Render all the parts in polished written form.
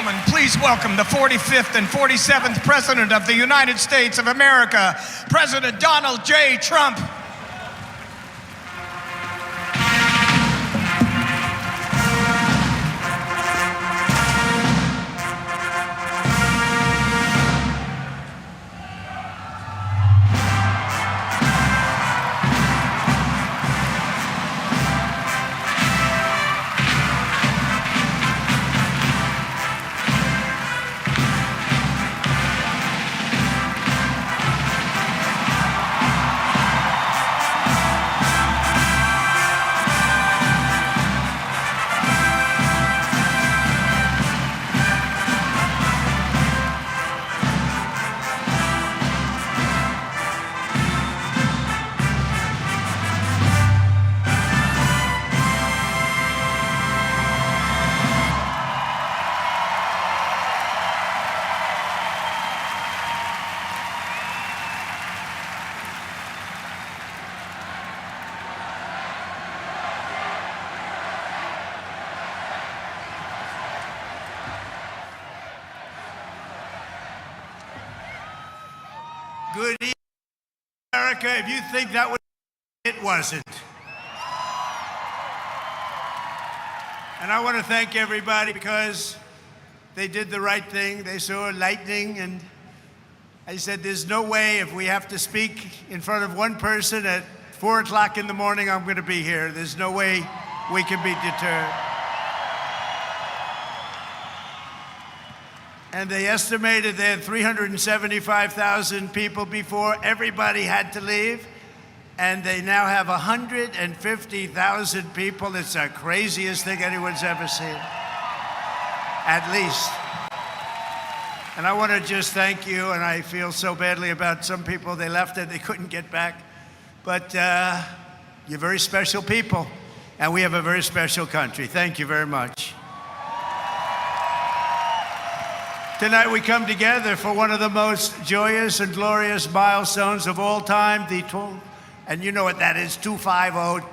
gentlemen, please welcome the 45th and 47th President of the United States of America, President Donald J. Trump. Good evening, America. If you think that was, it wasn't. And I want to thank everybody because they did the right thing. They saw lightning, and I said, there's no way if we have to speak in front of one person at 4 o'clock in the morning, I'm going to be here. There's no way we can be deterred. And they estimated they had 375,000 people before everybody had to leave. And they now have 150,000 people. It's the craziest thing anyone's ever seen, at least. And I want to just thank you, and I feel so badly about some people. They left and they couldn't get back. But you're very special people, and we have a very special country. Thank you very much. Tonight we come together for one of the most joyous and glorious milestones of all time, and you know what that is, 250,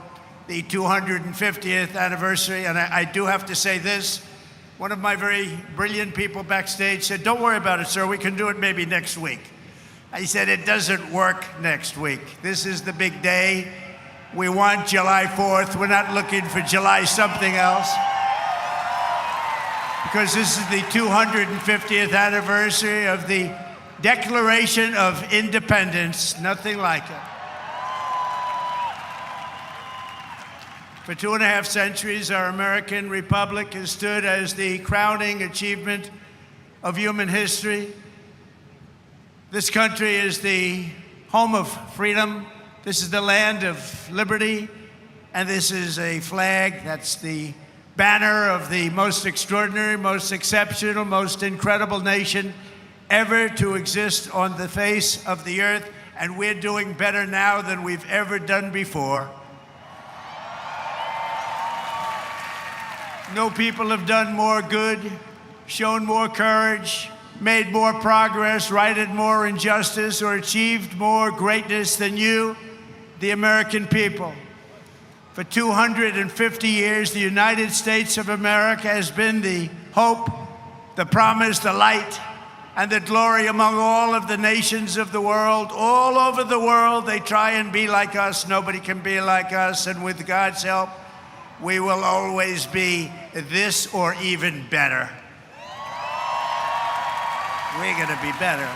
the 250th anniversary. And I do have to say this. One of my very brilliant people backstage said, don't worry about it, sir. We can do it maybe next week. I said, it doesn't work next week. This is the big day. We want July 4th. We're not looking for July something else. Because this is the 250th anniversary of the Declaration of Independence. Nothing like it. For 2.5 centuries, our American Republic has stood as the crowning achievement of human history. This country is the home of freedom. This is the land of liberty. And this is a flag that's the banner of the most extraordinary, most exceptional, most incredible nation ever to exist on the face of the earth. And we're doing better now than we've ever done before. No people have done more good, shown more courage, made more progress, righted more injustice, or achieved more greatness than you, the American people. For 250 years, the United States of America has been the hope, the promise, the light, and the glory among all of the nations of the world. All over the world, they try and be like us. Nobody can be like us. And with God's help, we will always be this or even better. We're going to be better.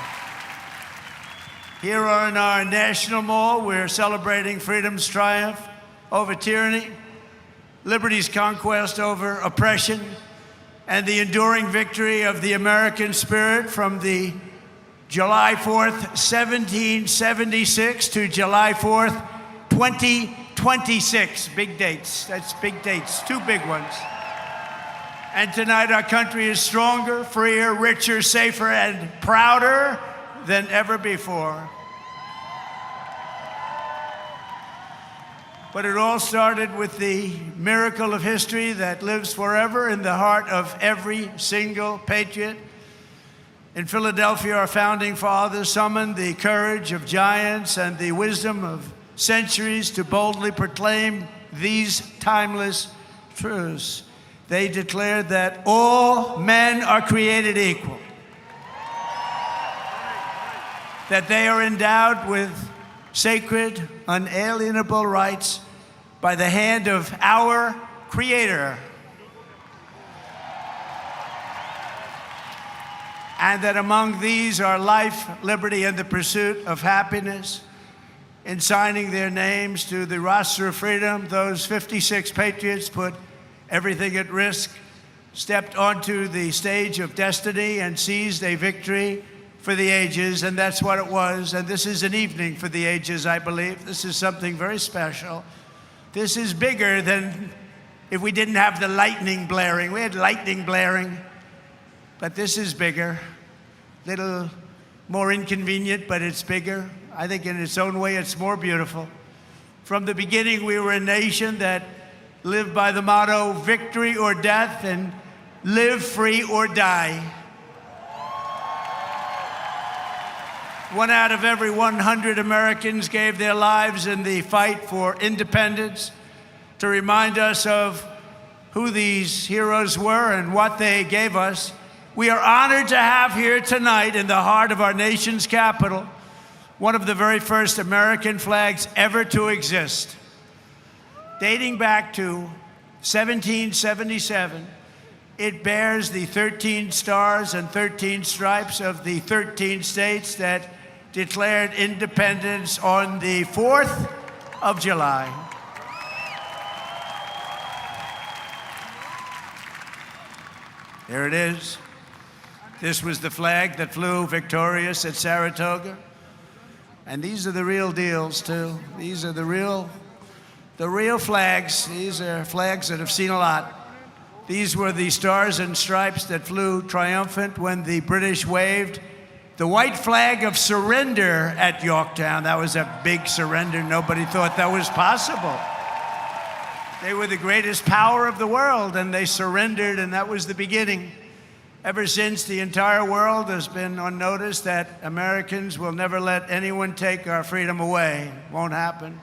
Here on our National Mall, we're celebrating freedom's triumph over tyranny, liberty's conquest over oppression, and the enduring victory of the American spirit from the July 4th, 1776 to July 4th, 2026. Big dates. That's big dates. Two big ones. And tonight our country is stronger, freer, richer, safer, and prouder than ever before. But it all started with the miracle of history that lives forever in the heart of every single patriot. In Philadelphia, our founding fathers summoned the courage of giants and the wisdom of centuries to boldly proclaim these timeless truths. they declared that all men are created equal, that they are endowed with sacred, unalienable rights by the hand of our Creator, and that among these are life, liberty, and the pursuit of happiness. In signing their names to the roster of freedom, those 56 patriots put everything at risk, stepped onto the stage of destiny, and seized a victory for the ages, and that's what it was. And this is an evening for the ages, I believe. This is something very special. This is bigger than if we didn't have the lightning blaring. We had lightning blaring, but this is bigger. Little more inconvenient, but it's bigger. I think in its own way, it's more beautiful. From the beginning, we were a nation that lived by the motto, victory or death, and live free or die. 1 out of every 100 Americans gave their lives in the fight for independence to remind us of who these heroes were and what they gave us. We are honored to have here tonight in the heart of our nation's capital one of the very first American flags ever to exist. Dating back to 1777, it bears the 13 stars and 13 stripes of the 13 states that declared independence on the 4th of July. There it is. This was the flag that flew victorious at Saratoga. And these are the real deals, too. These are the real flags. These are flags that have seen a lot. These were the stars and stripes that flew triumphant when the British waved the white flag of surrender at Yorktown. That was a big surrender. Nobody thought that was possible. They were the greatest power of the world, and they surrendered, and that was the beginning. Ever since, the entire world has been on notice that Americans will never let anyone take our freedom away. Won't happen.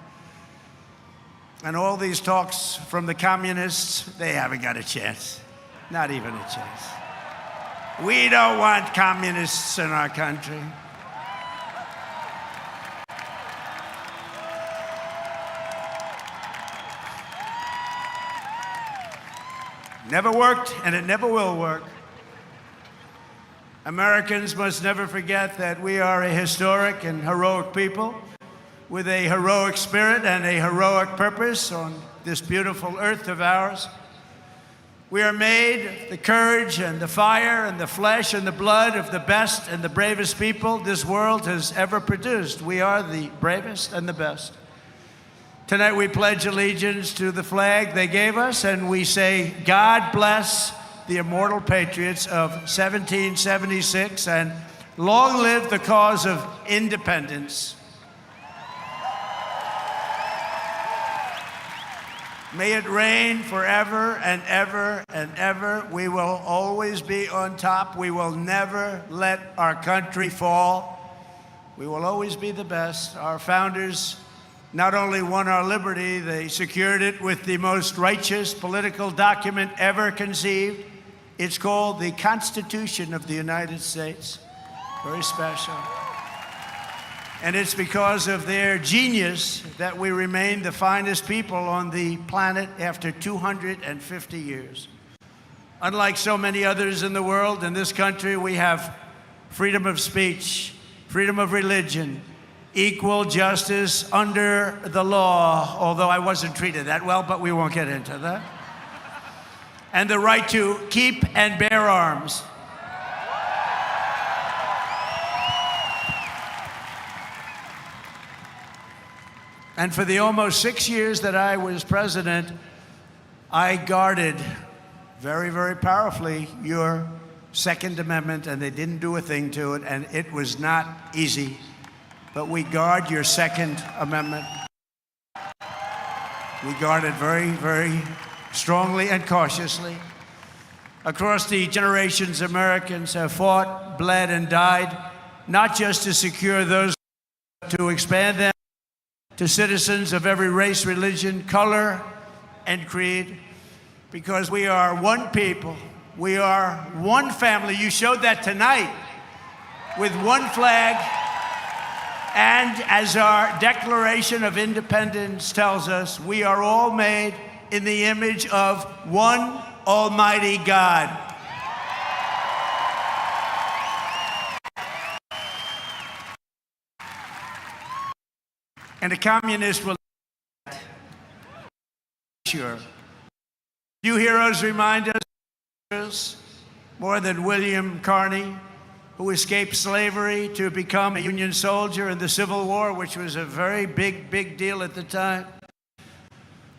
And all these talks from the communists, they haven't got a chance. Not even a chance. We don't want communists in our country. Never worked, and it never will work. Americans must never forget that we are a historic and heroic people with a heroic spirit and a heroic purpose on this beautiful earth of ours. We are made the courage and the fire and the flesh and the blood of the best and the bravest people this world has ever produced. We are the bravest and the best. Tonight we pledge allegiance to the flag they gave us, and we say, God bless the immortal patriots of 1776, and long live the cause of independence. May it reign forever and ever and ever. We will always be on top. We will never let our country fall. We will always be the best. Our founders not only won our liberty, they secured it with the most righteous political document ever conceived. It's called the Constitution of the United States. Very special. And it's because of their genius that we remain the finest people on the planet after 250 years. Unlike so many others in the world, in this country, we have freedom of speech, freedom of religion, equal justice under the law, although I wasn't treated that well, but we won't get into that. And the right to keep and bear arms. And for the almost 6 years that I was president, I guarded very, very powerfully your Second Amendment, and they didn't do a thing to it, and it was not easy. But we guard your Second Amendment. We guard it very, very strongly and cautiously. Across the generations, Americans have fought, bled, and died, not just to secure those, to expand them to citizens of every race, religion, color, and creed. because we are one people. We are one family. You showed that tonight with one flag. And as our Declaration of Independence tells us, we are all made in the image of one Almighty God. And a communist will sure. Few heroes remind us more than William Carney, who escaped slavery to become a Union soldier in the Civil War, which was a very big deal at the time.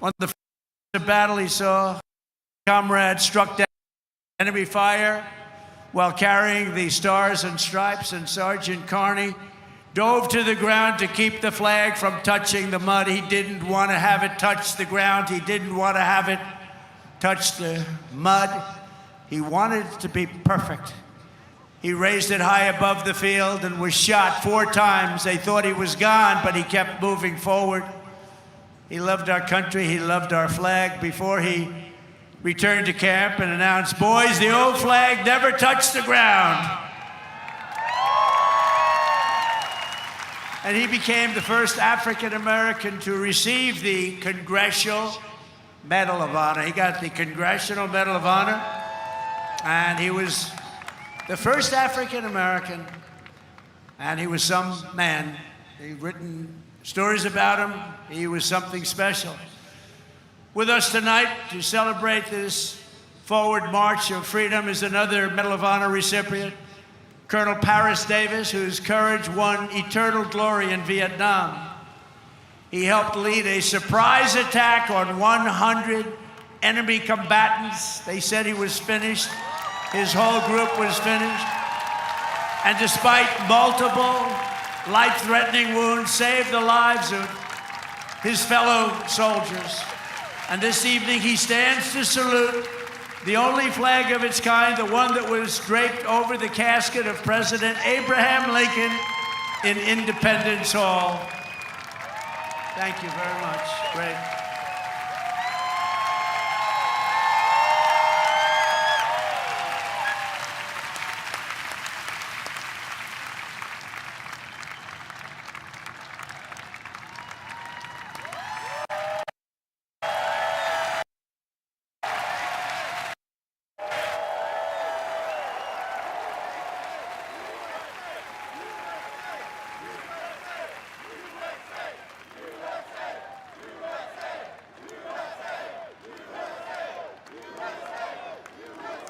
On the first battle, he saw a comrade struck down enemy fire while carrying the Stars and Stripes, and Sergeant Carney dove to the ground to keep the flag from touching the mud. He didn't want to have it touch the ground. He didn't want to have it touch the mud. He wanted it to be perfect. He raised it high above the field and was shot 4 times. They thought he was gone, but he kept moving forward. He loved our country. He loved our flag. Before he returned to camp and announced, "Boys, the old flag never touched the ground." And he became the first African American to receive the Congressional Medal of Honor. He got the Congressional Medal of Honor, and he was the first African American, and he was some man. They've written stories about him. He was something special. With us tonight to celebrate this forward march of freedom is another Medal of Honor recipient, Colonel Paris Davis, whose courage won eternal glory in Vietnam. He helped lead a surprise attack on 100 enemy combatants. They said he was finished. His whole group was finished. And despite multiple life-threatening wounds, saved the lives of his fellow soldiers. And this evening he stands to salute the only flag of its kind, the one that was draped over the casket of President Abraham Lincoln in Independence Hall. Thank you very much. Great.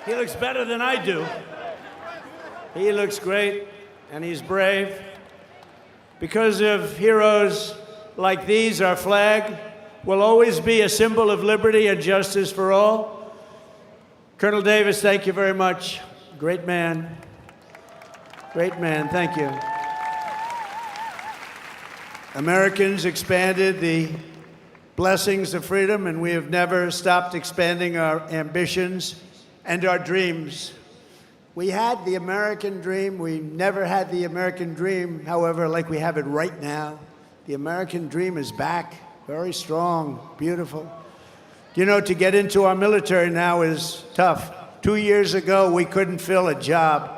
He looks better than I do. He looks great, and he's brave. Because of heroes like these, our flag will always be a symbol of liberty and justice for all. Colonel Davis, thank you very much. Great man. Great man, thank you. Americans expanded the blessings of freedom, and we have never stopped expanding our ambitions and our dreams. We had the American dream. We never had the American dream, however, like we have it right now. The American dream is back, very strong, beautiful. You know, to get into our military now is tough. 2 years ago, we couldn't fill a job,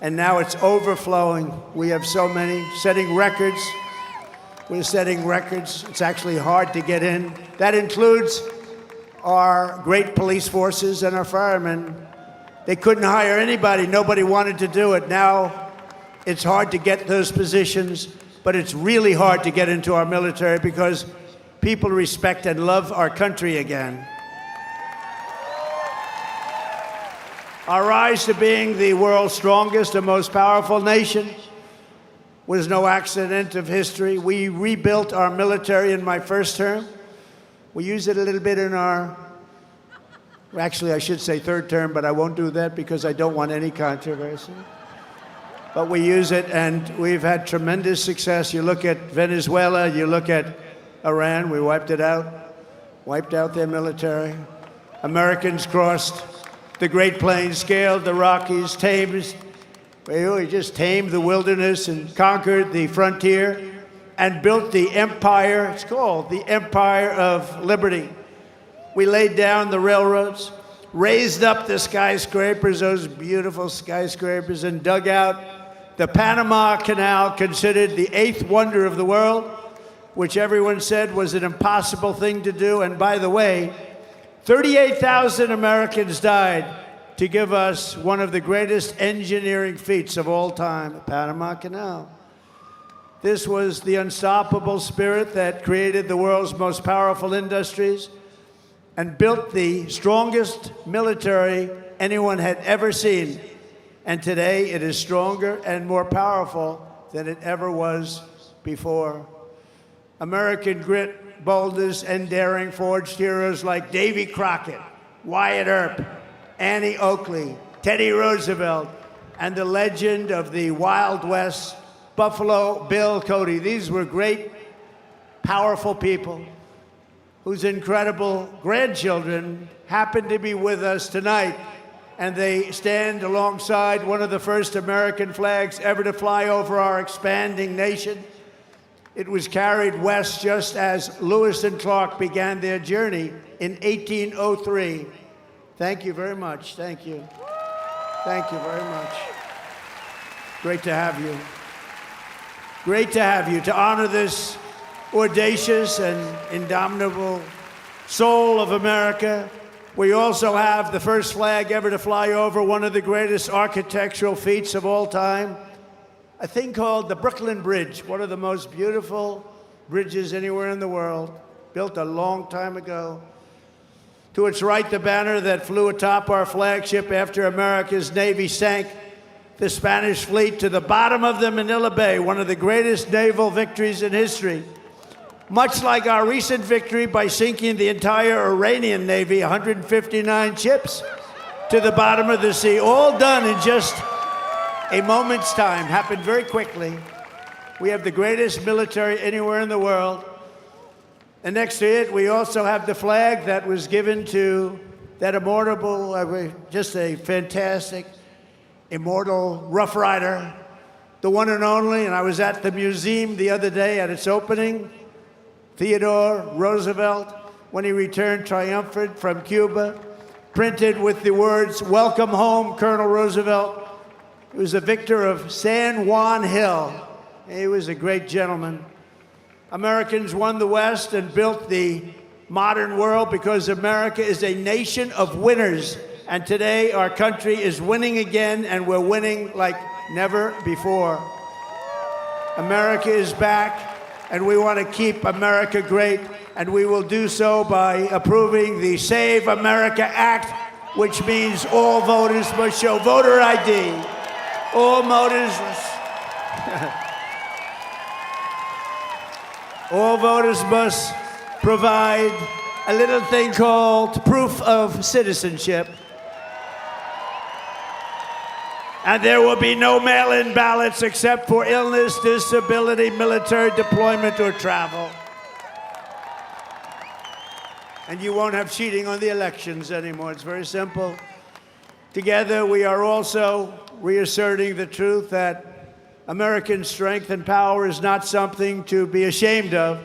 and now it's overflowing. We have so many, setting records. We're setting records. It's actually hard to get in. That includes our great police forces and our firemen. They couldn't hire anybody. Nobody wanted to do it. Now it's hard to get those positions, but it's really hard to get into our military because people respect and love our country again. Our rise to being the world's strongest and most powerful nation was no accident of history. We rebuilt our military in my first term. We use it a little bit in our, actually I should say third term, but I won't do that because I don't want any controversy. But we use it, and we've had tremendous success. You look at Venezuela, you look at Iran, we wiped it out, wiped out their military. Americans crossed the Great Plains, scaled the Rockies, we just tamed the wilderness and conquered the frontier and built the empire. It's called the Empire of Liberty. We laid down the railroads, raised up the skyscrapers, those beautiful skyscrapers, and dug out the Panama Canal, considered the 8th wonder of the world, which everyone said was an impossible thing to do. And by the way, 38,000 Americans died to give us one of the greatest engineering feats of all time, the Panama Canal. This was the unstoppable spirit that created the world's most powerful industries and built the strongest military anyone had ever seen. And today it is stronger and more powerful than it ever was before. American grit, boldness, and daring forged heroes like Davy Crockett, Wyatt Earp, Annie Oakley, Teddy Roosevelt, and the legend of the Wild West, Buffalo Bill Cody. These were great, powerful people whose incredible grandchildren happen to be with us tonight. And they stand alongside one of the first American flags ever to fly over our expanding nation. It was carried west just as Lewis and Clark began their journey in 1803. Thank you very much. Thank you. Thank you very much. Great to have you. Great to have you, to honor this audacious and indomitable soul of America. We also have the first flag ever to fly over one of the greatest architectural feats of all time, a thing called the Brooklyn Bridge, one of the most beautiful bridges anywhere in the world, built a long time ago. To its right, the banner that flew atop our flagship after America's Navy sank the Spanish fleet to the bottom of the Manila Bay, one of the greatest naval victories in history. Much like our recent victory by sinking the entire Iranian Navy, 159 ships, to the bottom of the sea, all done in just a moment's time, happened very quickly. We have the greatest military anywhere in the world. And next to it, we also have the flag that was given to that immortal, just a fantastic, immortal Rough Rider, the one and only. And I was at the museum the other day at its opening. Theodore Roosevelt, when he returned triumphant from Cuba, printed with the words, "Welcome home, Colonel Roosevelt." He was a victor of San Juan Hill. He was a great gentleman. Americans won the West and built the modern world because America is a nation of winners. And today our country is winning again, and we're winning like never before. America is back. And we want to keep America great, and we will do so by approving the Save America Act, which means all voters must show voter ID. All voters must provide a little thing called proof of citizenship. And there will be no mail-in ballots except for illness, disability, military deployment, or travel. And you won't have cheating on the elections anymore. It's very simple. Together, we are also reasserting the truth that American strength and power is not something to be ashamed of.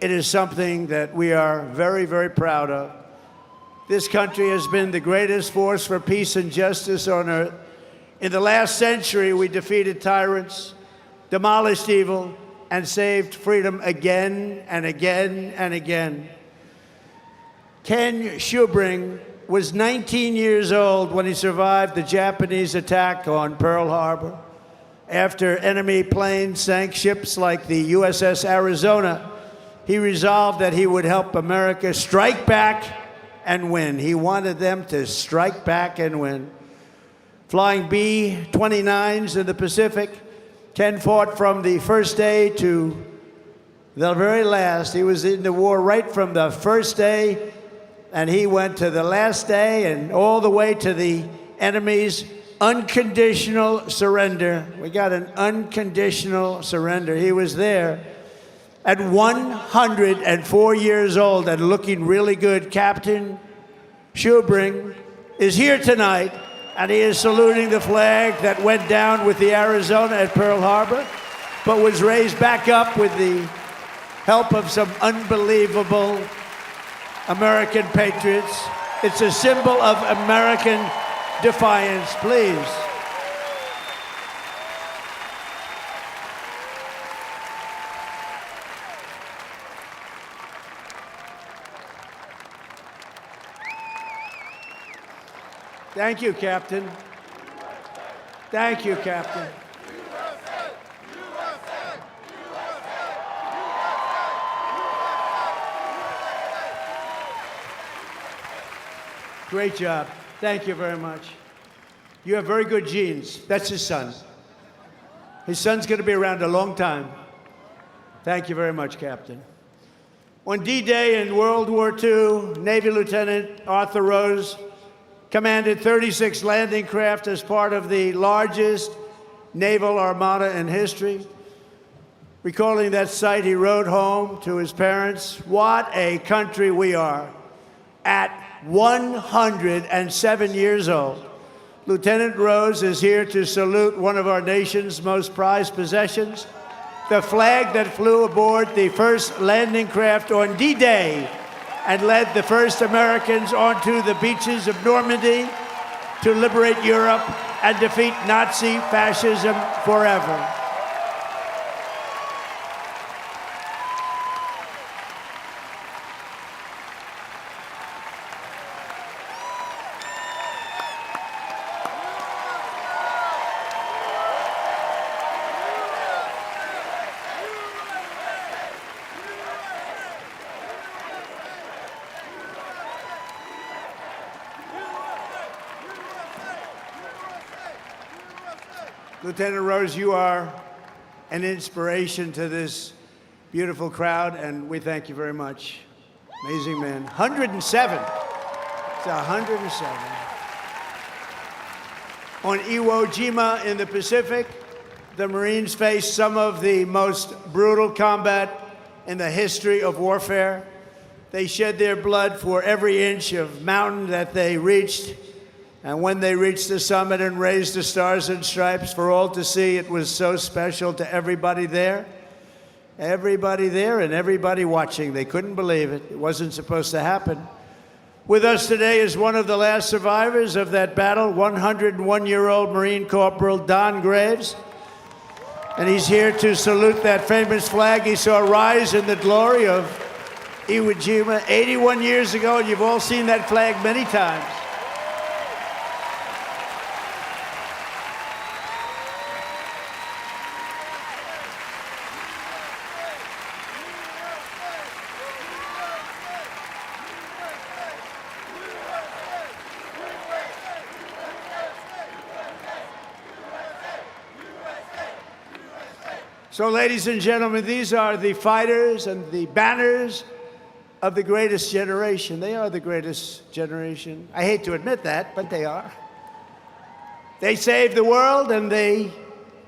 It is something that we are very, very proud of. This country has been the greatest force for peace and justice on earth. In the last century, we defeated tyrants, demolished evil, and saved freedom again and again and again. Ken Schubring was 19 years old when he survived the Japanese attack on Pearl Harbor. After enemy planes sank ships like the USS Arizona, he resolved that he would help America strike back and win. He wanted them to strike back and win. Flying B-29s in the Pacific, Ken fought from the first day to the very last. He was in the war right from the first day, and he went to the last day and all the way to the enemy's unconditional surrender. We got an unconditional surrender. He was there at 104 years old and looking really good. Captain Schubring is here tonight, and he is saluting the flag that went down with the Arizona at Pearl Harbor, but was raised back up with the help of some unbelievable American patriots. It's a symbol of American defiance, please. Thank you, Captain. Thank you, Captain. Great job. Thank you very much. You have very good genes. That's his son. His son's going to be around a long time. Thank you very much, Captain. On D-Day in World War II, Navy Lieutenant Arthur Rose commanded 36 landing craft as part of the largest naval armada in history. Recalling that sight, he wrote home to his parents, "What a country we are." At 107 years old, Lieutenant Rose is here to salute one of our nation's most prized possessions, the flag that flew aboard the first landing craft on D-Day and led the first Americans onto the beaches of Normandy to liberate Europe and defeat Nazi fascism forever. Lieutenant Rose, you are an inspiration to this beautiful crowd, and we thank you very much. Amazing man. 107. It's 107. On Iwo Jima in the Pacific, the Marines faced some of the most brutal combat in the history of warfare. They shed their blood for every inch of mountain that they reached. And when they reached the summit and raised the stars and stripes for all to see, it was so special to everybody there. Everybody there and everybody watching. They couldn't believe it. It wasn't supposed to happen. With us today is one of the last survivors of that battle, 101-year-old Marine Corporal Don Graves. And he's here to salute that famous flag he saw rise in the glory of Iwo Jima 81 years ago, and you've all seen that flag many times. So, ladies and gentlemen, these are the fighters and the banners of the greatest generation. They are the greatest generation. I hate to admit that, but they are. They saved the world, and they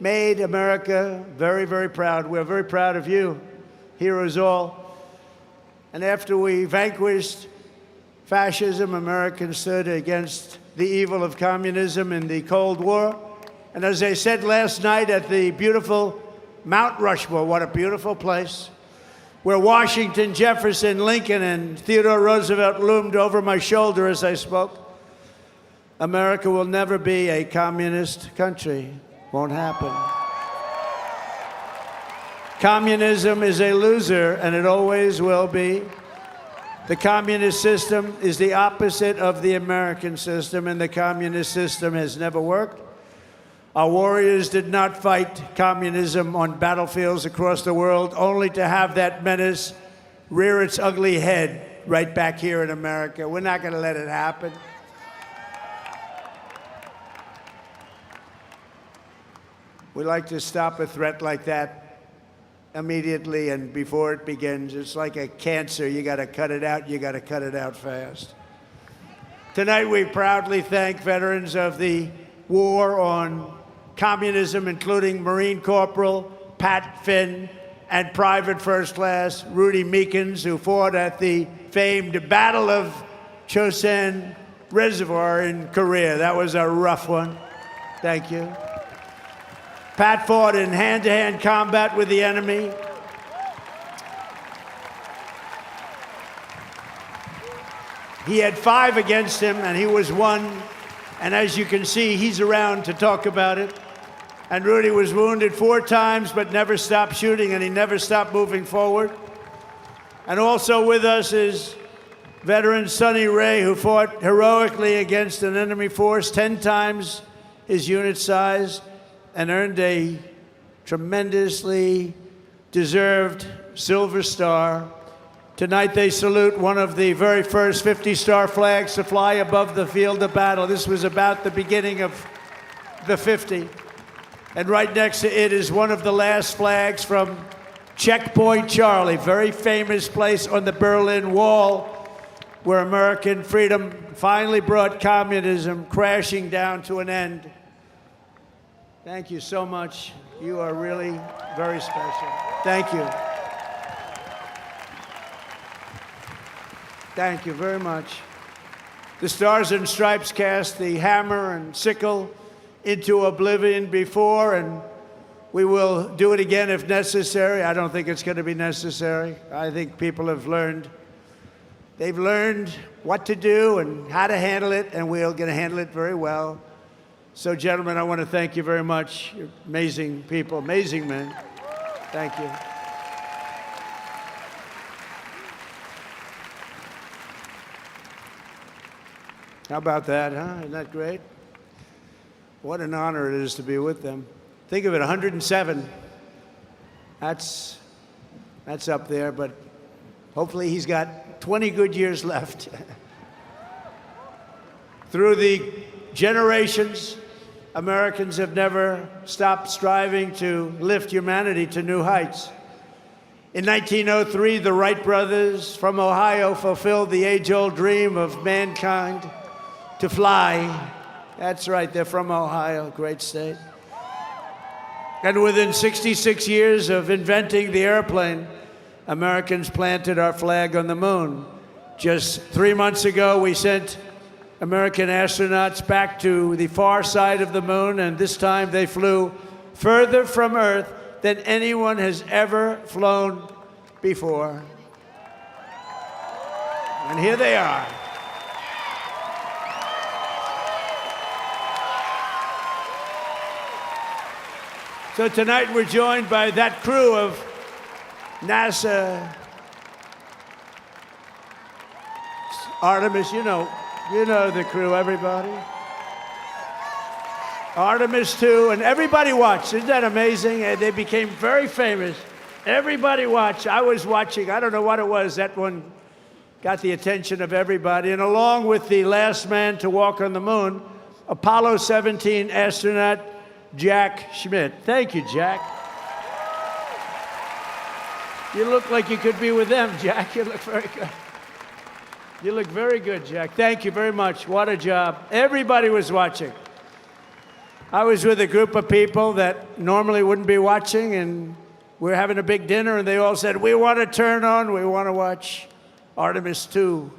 made America very, very proud. We're very proud of you, heroes all. And after we vanquished fascism, Americans stood against the evil of communism in the Cold War. And as I said last night at the beautiful Mount Rushmore, what a beautiful place, where Washington, Jefferson, Lincoln, and Theodore Roosevelt loomed over my shoulder as I spoke. America will never be a communist country. Won't happen. Communism is a loser, and it always will be. The communist system is the opposite of the American system, and the communist system has never worked. Our warriors did not fight communism on battlefields across the world, only to have that menace rear its ugly head right back here in America. We're not going to let it happen. We like to stop a threat like that immediately and before it begins. It's like a cancer. You got to cut it out. You got to cut it out fast. Tonight, we proudly thank veterans of the war on communism, including Marine Corporal Pat Finn and Private First Class Rudy Meekins, who fought at the famed Battle of Chosin Reservoir in Korea. That was a rough one. Thank you. Pat fought in hand-to-hand combat with the enemy. He had 5 against him, and he was 1. And as you can see, he's around to talk about it. And Rudy was wounded 4 times, but never stopped shooting, and he never stopped moving forward. And also with us is veteran Sonny Ray, who fought heroically against an enemy force 10 times his unit size and earned a tremendously deserved Silver Star. Tonight they salute one of the very first 50-star flags to fly above the field of battle. This was about the beginning of the 50. And right next to it is one of the last flags from Checkpoint Charlie, very famous place on the Berlin Wall, where American freedom finally brought communism crashing down to an end. Thank you so much. You are really very special. Thank you. Thank you very much. The Stars and Stripes cast the hammer and sickle into oblivion before, and we will do it again if necessary. I don't think it's going to be necessary. I think people have learned. They've learned what to do and how to handle it, and we're going to handle it very well. So, gentlemen, I want to thank you very much. You're amazing people, amazing men. Thank you. How about that, huh? Isn't that great? What an honor it is to be with them. Think of it, 107. That's up there, but hopefully he's got 20 good years left. Through the generations, Americans have never stopped striving to lift humanity to new heights. In 1903, the Wright brothers from Ohio fulfilled the age-old dream of mankind to fly. That's right, they're from Ohio, great state. And within 66 years of inventing the airplane, Americans planted our flag on the moon. Just 3 months ago, we sent American astronauts back to the far side of the moon, and this time they flew further from Earth than anyone has ever flown before. And here they are. So tonight we're joined by that crew of NASA, Artemis, you know the crew, everybody. Artemis 2, and everybody watched. Isn't that amazing? And they became very famous. Everybody watched. I was watching. I don't know what it was. That one got the attention of everybody. And along with the last man to walk on the moon, Apollo 17 astronaut Jack Schmitt. Thank you, Jack. You look like you could be with them, Jack. You look very good. You look very good, Jack. Thank you very much. What a job. Everybody was watching. I was with a group of people that normally wouldn't be watching, and we're having a big dinner, and they all said, we want to turn on, we want to watch Artemis 2.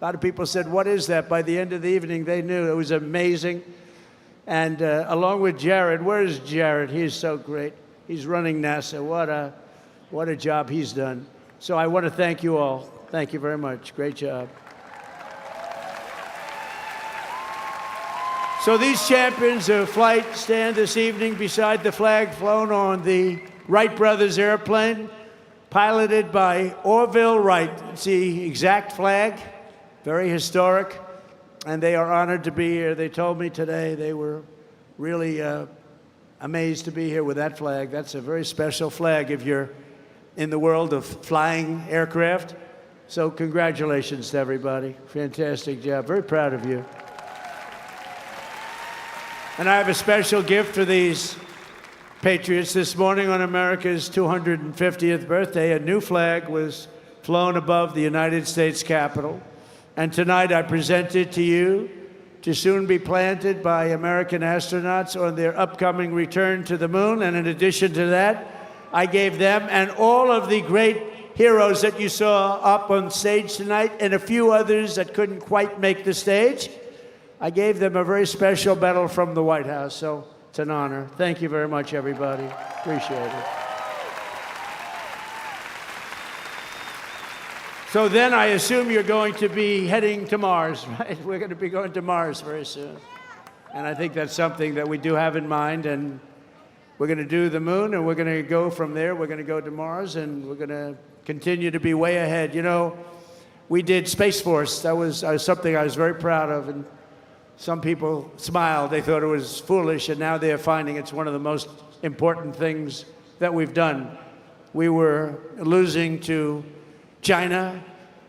A lot of people said, what is that? By the end of the evening, they knew. It was amazing. And along with Jared, where's Jared? He's so great. He's running NASA. What a job he's done. So I want to thank you all. Thank you very much. Great job. So these champions of flight stand this evening beside the flag flown on the Wright brothers airplane, piloted by Orville Wright. It's the exact flag, very historic, and they are honored to be here. They told me today they were really amazed to be here with that flag. That's a very special flag if you're in the world of flying aircraft. So congratulations to everybody. Fantastic job. Very proud of you. And I have a special gift for these patriots. This morning on America's 250th birthday, a new flag was flown above the United States Capitol. And tonight I present it to you to soon be planted by American astronauts on their upcoming return to the moon. And in addition to that, I gave them and all of the great heroes that you saw up on stage tonight and a few others that couldn't quite make the stage, I gave them a very special medal from the White House, so it's an honor. Thank you very much, everybody. Appreciate it. So then I assume you're going to be heading to Mars, right? We're going to be going to Mars very soon. And I think that's something that we do have in mind. And we're going to do the moon, and we're going to go from there. We're going to go to Mars, and we're going to continue to be way ahead. You know, we did Space Force. That was something I was very proud of. And some people smiled. They thought it was foolish, and now they're finding it's one of the most important things that we've done. We were losing to China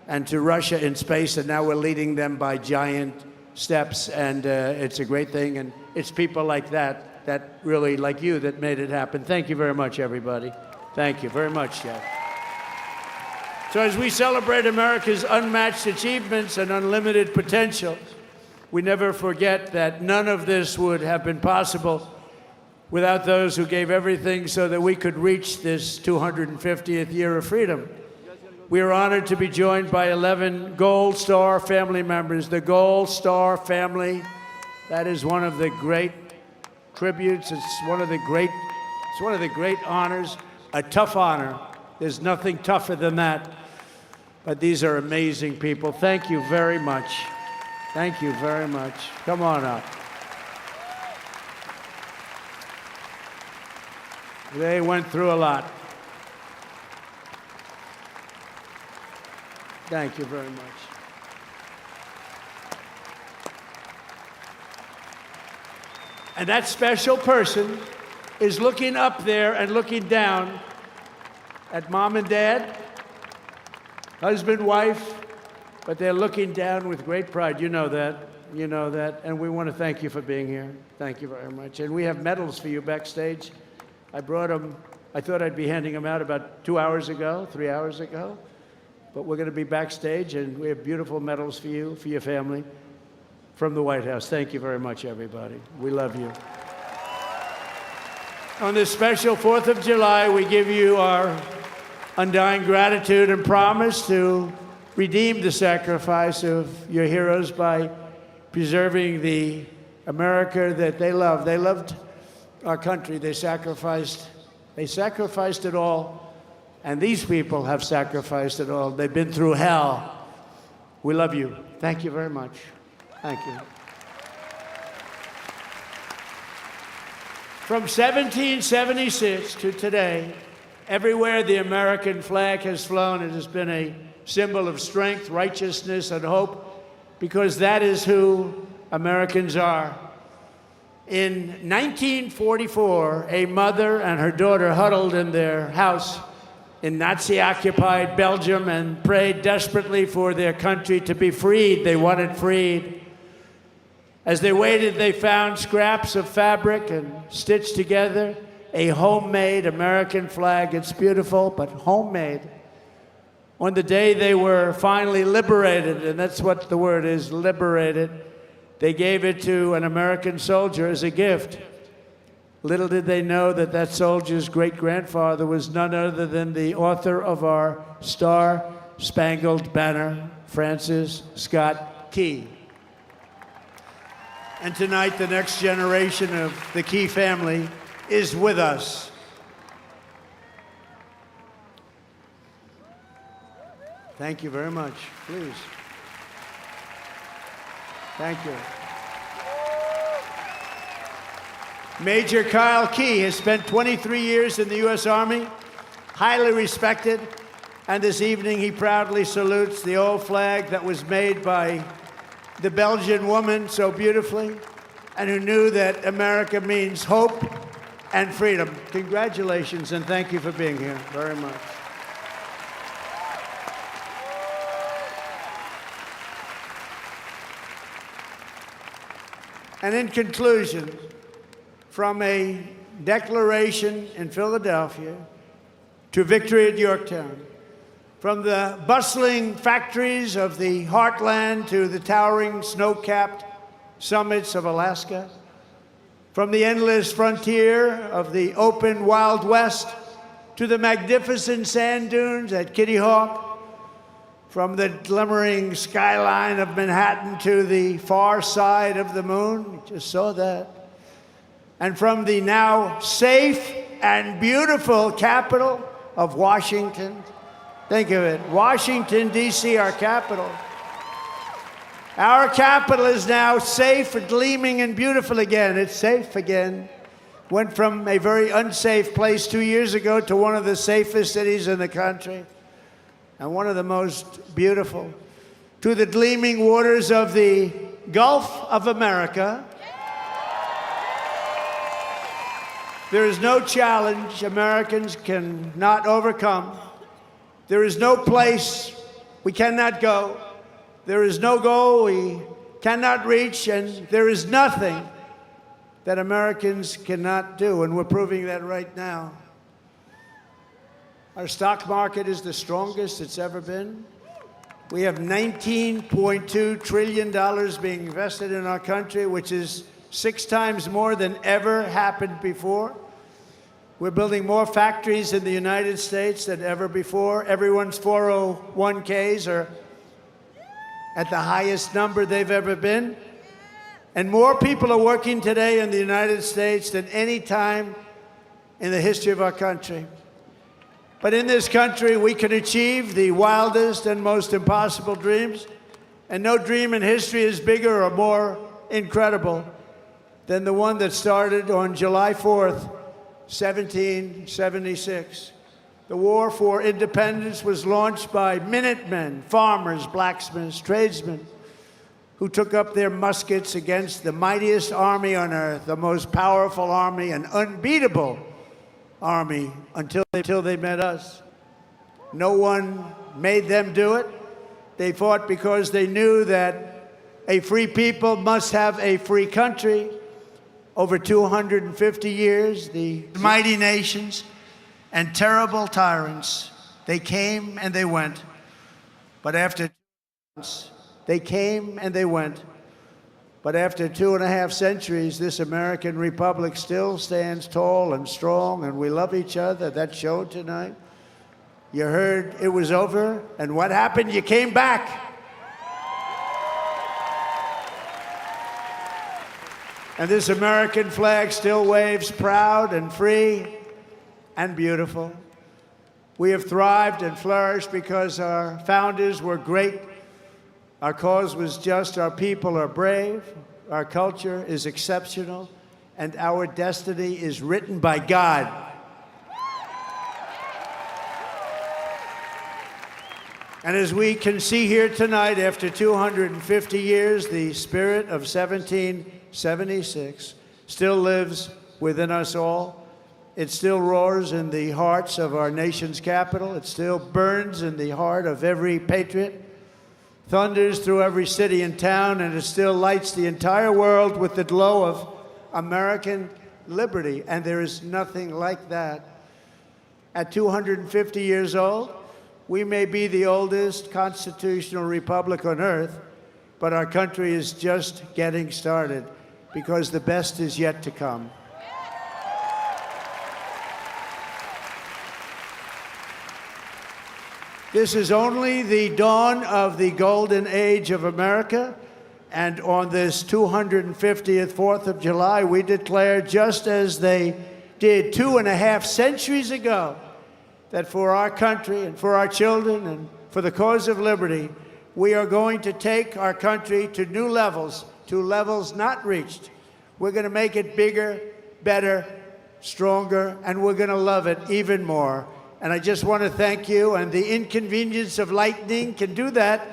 and to Russia in space, and now we're leading them by giant steps, and it's a great thing, and it's people like that really, like you, that made it happen. Thank you very much, everybody. Thank you very much, Jeff. So as we celebrate America's unmatched achievements and unlimited potential, we never forget that none of this would have been possible without those who gave everything so that we could reach this 250th year of freedom. We are honored to be joined by 11 Gold Star family members. The Gold Star family, that is one of the great tributes. It's one of the great honors, a tough honor. There's nothing tougher than that. But these are amazing people. Thank you very much. Thank you very much. Come on up. They went through a lot. Thank you very much. And that special person is looking up there and looking down at mom and dad, husband, wife, but they're looking down with great pride. You know that. You know that. And we want to thank you for being here. Thank you very much. And we have medals for you backstage. I brought them. I thought I'd be handing them out about 3 hours ago. But we're going to be backstage, and we have beautiful medals for you, for your family, from the White House. Thank you very much, everybody. We love you. On this special 4th of July, we give you our undying gratitude and promise to redeem the sacrifice of your heroes by preserving the America that they loved. They loved our country. They sacrificed it all. And these people have sacrificed it all. They've been through hell. We love you. Thank you very much. Thank you. From 1776 to today, everywhere the American flag has flown, it has been a symbol of strength, righteousness, and hope, because that is who Americans are. In 1944, a mother and her daughter huddled in their house in Nazi-occupied Belgium and prayed desperately for their country to be freed. They wanted freed. As they waited, they found scraps of fabric and stitched together a homemade American flag. It's beautiful, but homemade. On the day they were finally liberated, and that's what the word is, liberated, they gave it to an American soldier as a gift. Little did they know that that soldier's great-grandfather was none other than the author of our Star-Spangled Banner, Francis Scott Key. And tonight, the next generation of the Key family is with us. Thank you very much. Please. Thank you. Major Kyle Key has spent 23 years in the U.S. Army, highly respected, and this evening he proudly salutes the old flag that was made by the Belgian woman so beautifully, and who knew that America means hope and freedom. Congratulations, and thank you for being here very much. And in conclusion, from a declaration in Philadelphia to victory at Yorktown, from the bustling factories of the heartland to the towering snow-capped summits of Alaska, from the endless frontier of the open Wild West to the magnificent sand dunes at Kitty Hawk, from the glimmering skyline of Manhattan to the far side of the moon, you just saw that, and from the now safe and beautiful capital of Washington, Think of it. Washington, D.C., our capital. Our capital is now safe, gleaming, and beautiful again. It's safe again. Went from a very unsafe place 2 years ago to one of the safest cities in the country and one of the most beautiful. To the gleaming waters of the Gulf of America. There is no challenge Americans cannot overcome. There is no place we cannot go. There is no goal we cannot reach, and there is nothing that Americans cannot do, and we're proving that right now. Our stock market is the strongest it's ever been. We have $19.2 trillion being invested in our country, which is 6 times more than ever happened before. We're building more factories in the United States than ever before. Everyone's 401ks are at the highest number they've ever been. And more people are working today in the United States than any time in the history of our country. But in this country, we can achieve the wildest and most impossible dreams. And no dream in history is bigger or more incredible than the one that started on July 4th, 1776. The war for independence was launched by Minutemen, farmers, blacksmiths, tradesmen, who took up their muskets against the mightiest army on earth, the most powerful army, an unbeatable army, until they met us. No one made them do it. They fought because they knew that a free people must have a free country. Over 250 years, the mighty nations and terrible tyrants, they came and they went. But after they came and they went. But after 2.5 centuries, this American republic still stands tall and strong, and we love each other. That showed tonight. You heard it was over, and what happened? You came back. And this American flag still waves proud and free and beautiful. We have thrived and flourished because our founders were great. Our cause was just, our people are brave, our culture is exceptional, and our destiny is written by God. And as we can see here tonight, after 250 years, the spirit of 1776 still lives within us all. It still roars in the hearts of our nation's capital. It still burns in the heart of every patriot, thunders through every city and town, and it still lights the entire world with the glow of American liberty. And there is nothing like that. At 250 years old, we may be the oldest constitutional republic on earth, but our country is just getting started because the best is yet to come. This is only the dawn of the golden age of America, and on this 250th 4th of July, we declare, just as they did 2.5 centuries ago, that for our country and for our children and for the cause of liberty, we are going to take our country to new levels, to levels not reached. We're going to make it bigger, better, stronger, and we're going to love it even more. And I just want to thank you, and the inconvenience of lightning can do that,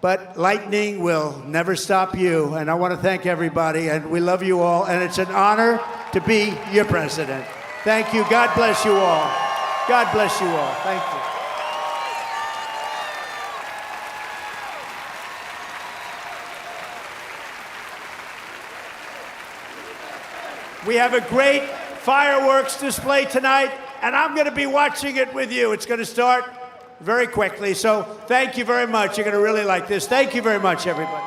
but lightning will never stop you. And I want to thank everybody, and we love you all, and it's an honor to be your president. Thank you. God bless you all. God bless you all. Thank you. We have a great fireworks display tonight, and I'm going to be watching it with you. It's going to start very quickly. So thank you very much. You're going to really like this. Thank you very much, everybody.